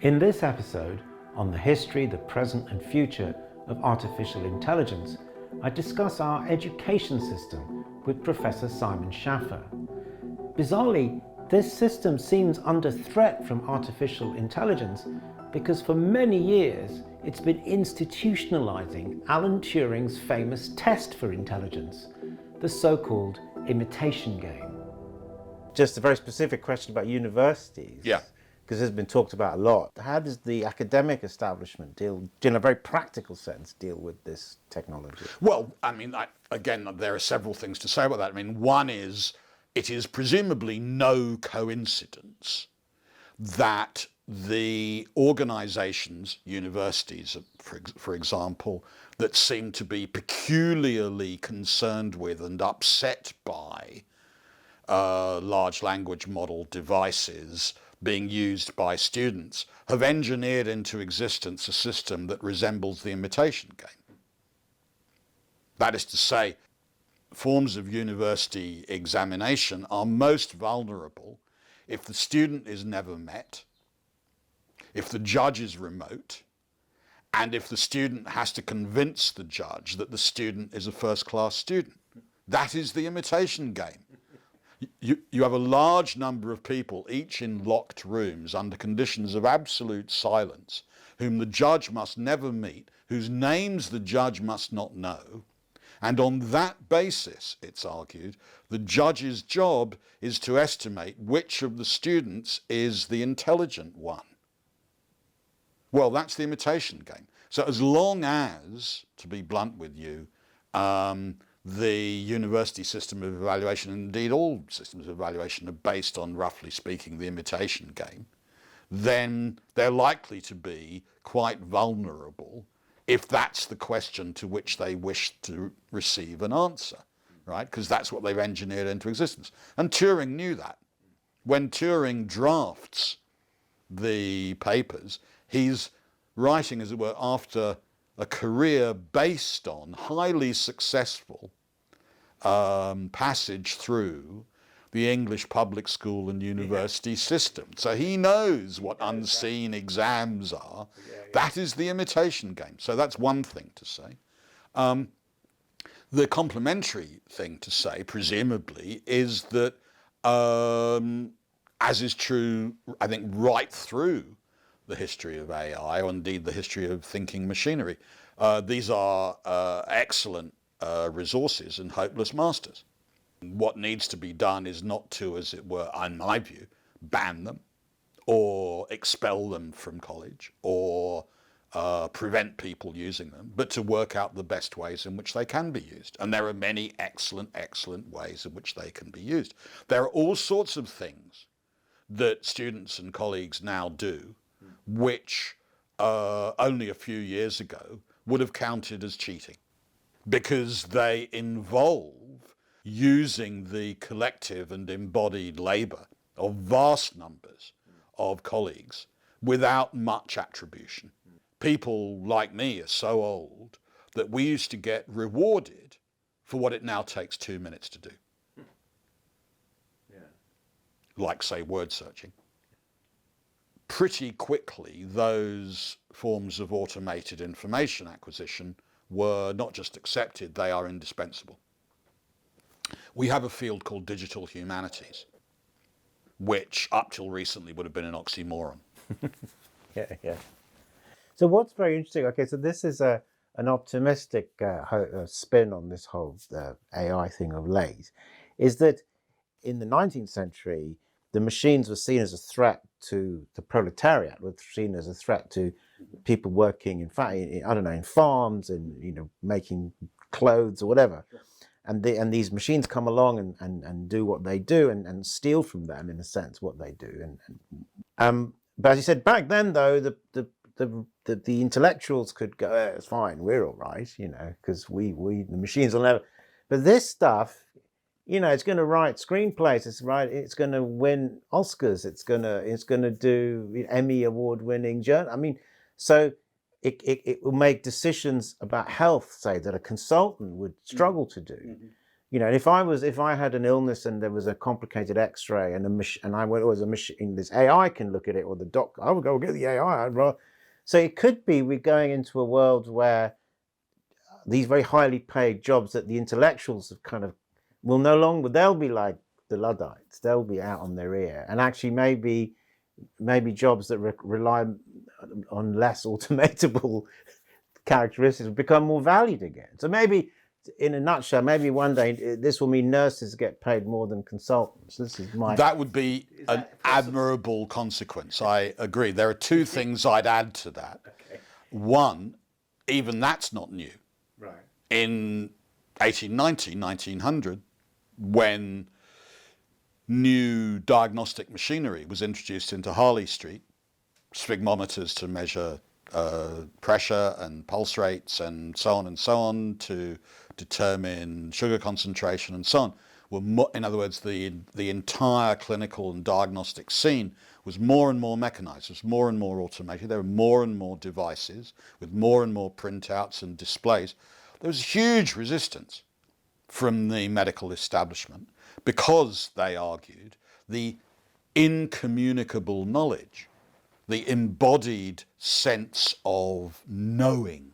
In this episode, on the history, the present and future of artificial intelligence, I discuss our education system with Professor Simon Schaffer. Bizarrely, this system seems under threat from artificial intelligence because for many years it's been institutionalizing Alan Turing's famous test for intelligence, the so-called imitation game. Just a very specific question about universities. Yeah. Because it's been talked about a lot. How does the academic establishment deal, in a very practical sense, deal with this technology? Well, I mean, again, there are several things to say about that. I mean, one is, it is presumably no coincidence that the organisations, universities, for example, that seem to be peculiarly concerned with and upset by large language model devices being used by students, have engineered into existence a system that resembles the imitation game. That is to say, forms of university examination are most vulnerable if the student is never met, if the judge is remote, and if the student has to convince the judge that the student is a first-class student. That is the imitation game. You have a large number of people, each in locked rooms under conditions of absolute silence, whom the judge must never meet, whose names the judge must not know. And on that basis, it's argued, the judge's job is to estimate which of the students is the intelligent one. Well, that's the imitation game. So as long as, to be blunt with you, the university system of evaluation, and indeed all systems of evaluation, are based on, roughly speaking, the imitation game, then they're likely to be quite vulnerable if that's the question to which they wish to receive an answer, right? Because that's what they've engineered into existence. And Turing knew that. When Turing drafts the papers, he's writing, as it were, after a career based on highly successful passage through the English public school and university system. So he knows what unseen exams are. That is the imitation game. So that's one thing to say. The complementary thing to say, presumably, is that, as is true, I think, right through the history of AI, or indeed the history of thinking machinery, these are excellent resources and hopeless masters. What needs to be done is not to, as it were, in my view, ban them or expel them from college or prevent people using them, but to work out the best ways in which they can be used. And there are many excellent ways in which they can be used. There are all sorts of things that students and colleagues now do which only a few years ago would have counted as cheating, because they involve using the collective and embodied labour of vast numbers of colleagues without much attribution. People like me are so old that we used to get rewarded for what it now takes 2 minutes to do. Yeah. Like, say, word searching. Pretty quickly, those forms of automated information acquisition were not just accepted, they are indispensable. We have a field called digital humanities, which up till recently would have been an oxymoron. Yeah. So what's very interesting, okay, so this is an optimistic spin on this whole AI thing of late, is that in the 19th century, the machines were seen as a threat to the proletariat, were seen as a threat to people working in farms and making clothes or whatever. And these machines come along and do what they do and steal from them, in a sense, what they do. But as you said, back then though, the intellectuals could go, it's fine, we're all right, because the machines will never. But this stuff, it's going to write screenplays. It's going to win Oscars. It's going to do Emmy award-winning journal. I mean, so it will make decisions about health, say, that a consultant would struggle to do. You know, if I had an illness and there was a complicated X-ray and and I went, was a machine, this AI can look at it, or the doc, I would go get the AI. So it could be we're going into a world where these very highly paid jobs that the intellectuals have kind of will no longer, they'll be like the Luddites, they'll be out on their ear, and actually maybe jobs that rely on less automatable characteristics become more valued again. So maybe, in a nutshell, maybe one day this will mean nurses get paid more than consultants. This is my. That would be an admirable consequence. I agree. There are two things I'd add to that. Okay. One, even that's not new. Right. In 1890, 1900, when new diagnostic machinery was introduced into Harley Street, sphygmometers to measure pressure and pulse rates and so on to determine sugar concentration and so on. In other words, the entire clinical and diagnostic scene was more and more mechanized, was more and more automated. There were more and more devices with more and more printouts and displays. There was huge resistance from the medical establishment because, they argued, the incommunicable knowledge, the embodied sense of knowing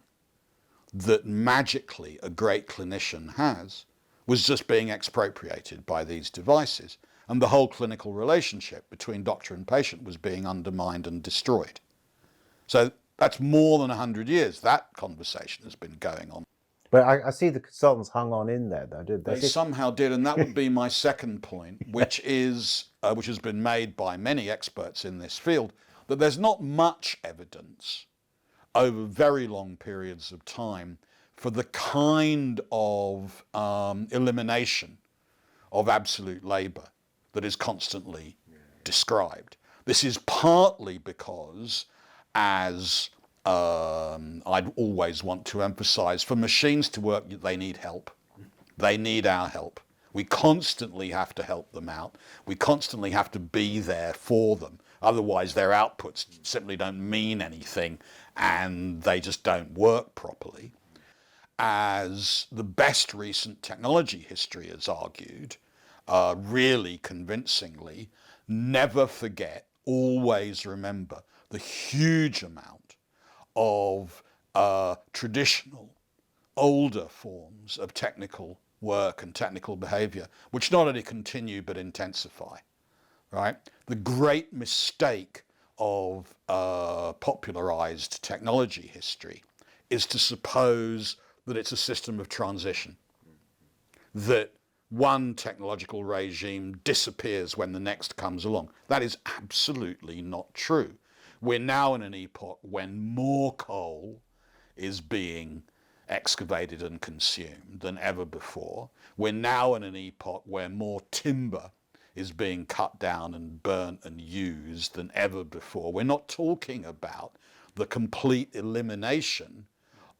that magically a great clinician has, was just being expropriated by these devices, and the whole clinical relationship between doctor and patient was being undermined and destroyed. So that's more than 100 years that conversation has been going on. But I see the consultants hung on in there, though, did they? They somehow did, and that would be my second point, which has been made by many experts in this field, that there's not much evidence over very long periods of time for the kind of elimination of absolute labour that is constantly described. This is partly because, as I'd always want to emphasise, for machines to work, they need help. They need our help. We constantly have to help them out. We constantly have to be there for them. Otherwise, their outputs simply don't mean anything and they just don't work properly. As the best recent technology history has argued, really convincingly, never forget, always remember the huge amount of traditional, older forms of technical work and technical behaviour, which not only continue but intensify, right? The great mistake of popularised technology history is to suppose that it's a system of transition, that one technological regime disappears when the next comes along. That is absolutely not true. We're now in an epoch when more coal is being excavated and consumed than ever before. We're now in an epoch where more timber is being cut down and burnt and used than ever before. We're not talking about the complete elimination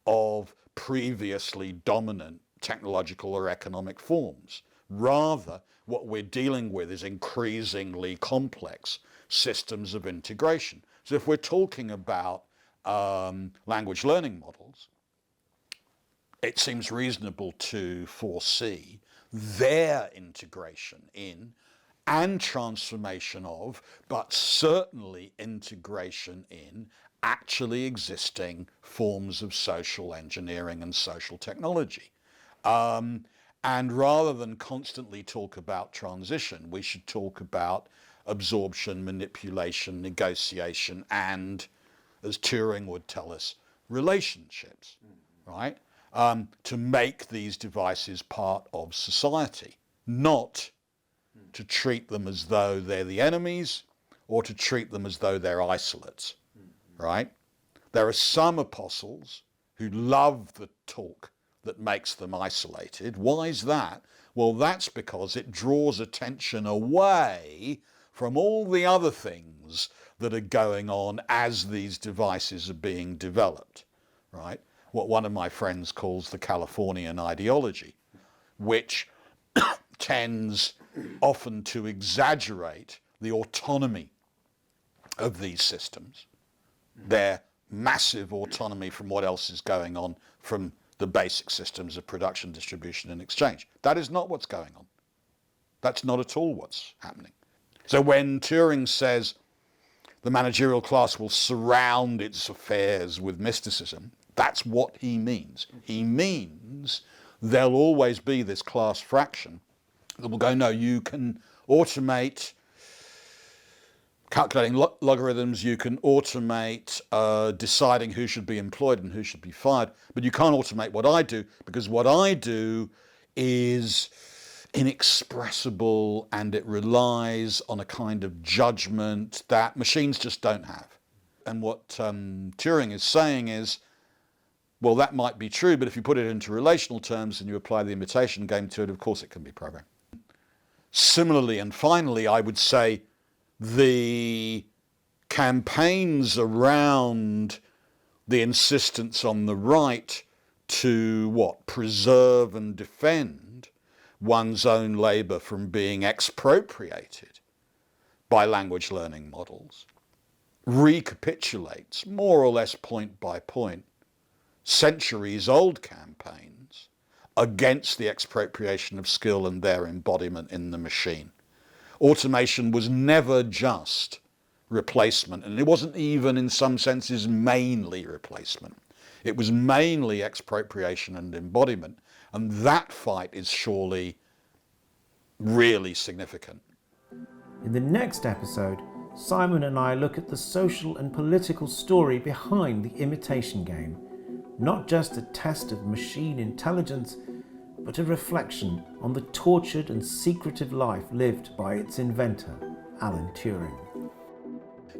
of previously dominant technological or economic forms. Rather, what we're dealing with is increasingly complex systems of integration. So if we're talking about language learning models, it seems reasonable to foresee their integration in and transformation of, but certainly integration in, actually existing forms of social engineering and social technology. And rather than constantly talk about transition, we should talk about absorption, manipulation, negotiation, and, as Turing would tell us, relationships, right? To make these devices part of society, not to treat them as though they're the enemies or to treat them as though they're isolates, right? There are some apostles who love the talk that makes them isolated. Why is that? Well, that's because it draws attention away from all the other things that are going on as these devices are being developed, right? What one of my friends calls the Californian ideology, which tends often to exaggerate the autonomy of these systems, their massive autonomy from what else is going on, from the basic systems of production, distribution and exchange. That is not what's going on. That's not at all what's happening. So when Turing says the managerial class will surround its affairs with mysticism, that's what he means. He means there'll always be this class fraction that will go, no, you can automate calculating logarithms, you can automate deciding who should be employed and who should be fired, but you can't automate what I do, because what I do is inexpressible and it relies on a kind of judgment that machines just don't have. And what Turing is saying is, well, that might be true, but if you put it into relational terms and you apply the imitation game to it, of course it can be programmed. Similarly, and finally, I would say the campaigns around the insistence on the right to preserve and defend one's own labour from being expropriated by language learning models recapitulates more or less point by point centuries old campaigns against the expropriation of skill and their embodiment in the machine. Automation was never just replacement, and it wasn't even in some senses mainly replacement. It was mainly expropriation and embodiment, and that fight is surely really significant. In the next episode, Simon and I look at the social and political story behind the imitation game. Not just a test of machine intelligence, but a reflection on the tortured and secretive life lived by its inventor, Alan Turing.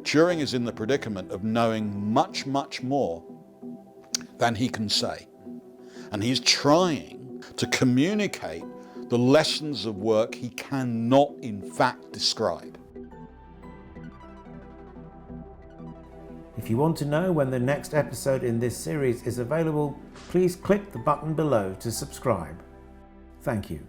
Turing is in the predicament of knowing much, much more than he can say. And he's trying to communicate the lessons of work he cannot in fact describe. If you want to know when the next episode in this series is available, please click the button below to subscribe. Thank you.